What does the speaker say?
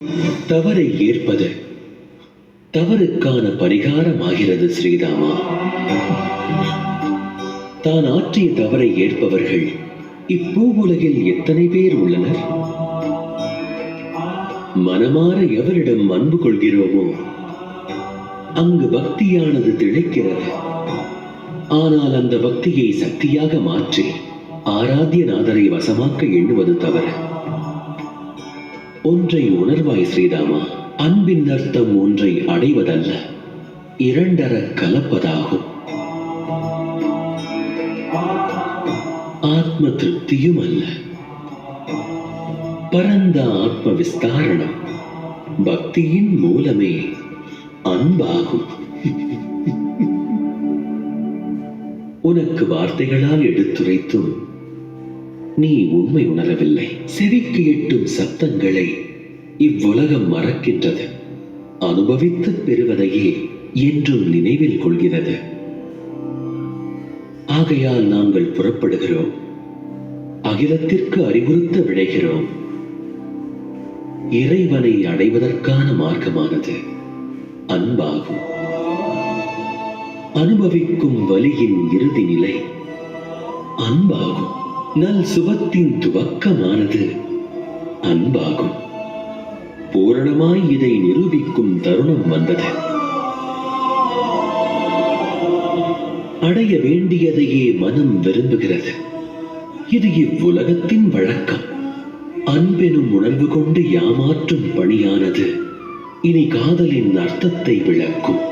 தவறை ஏற்பது தவறுக்கான பரிகாரமாகிறது ஸ்ரீதாமா. தான் ஆற்றிய தவறை ஏற்பவர்கள் இப்பூ உலகில் எத்தனை பேர் உள்ளனர்? மனமாற எவரிடம் அன்பு கொள்கிறோமோ அங்கு பக்தியானது திளைக்கிறது. ஆனால் அந்த பக்தியை சக்தியாக மாற்றி ஆராத்தியநாதரை வசமாக்க எண்ணுவது தவறு. ஒன்றை உணர்வாய் ஸ்ரீதாமா, அன்பின் அர்த்தம் ஒன்றை அடைவதல்ல, இரண்டர கலப்பதாகும். ஆத்ம திருப்தியும் அல்ல, பரந்த ஆத்ம விஸ்தாரணம். பக்தியின் மூலமே அன்பாகும். உனக்கு வார்த்தைகளால் எடுத்துரைத்தும் நீ உண்மை உணரவில்லை. செவிக்கு எட்டும் சத்தங்களை இவ்வுலகம் மறக்கின்றது. அனுபவித்து பெறுவதையே என்றும் நினைவில் கொள்கிறது. ஆகையால் நாங்கள் புறப்படுகிறோம். அகிலத்திற்கு அறிவுறுத்த விழைகிறோம். இறைவனை அடைவதற்கான மார்க்கமானது அன்பாகும். அனுபவிக்கும் வலியின் இறுதி நிலை அன்பாகும். நல் சுபத்தின் துவக்கமானது அன்பாகும். பூரணமாய் இதை நிரூபிக்கும் தருணம் வந்தது. அடைய வேண்டியதையே மனம் விரும்புகிறது. இது இவ்வுலகத்தின் வழக்கம். அன்பெனும் உணர்வு கொண்டு யாமாற்றும் பணியானது இனி காதலின் அர்த்தத்தை விளக்கும்.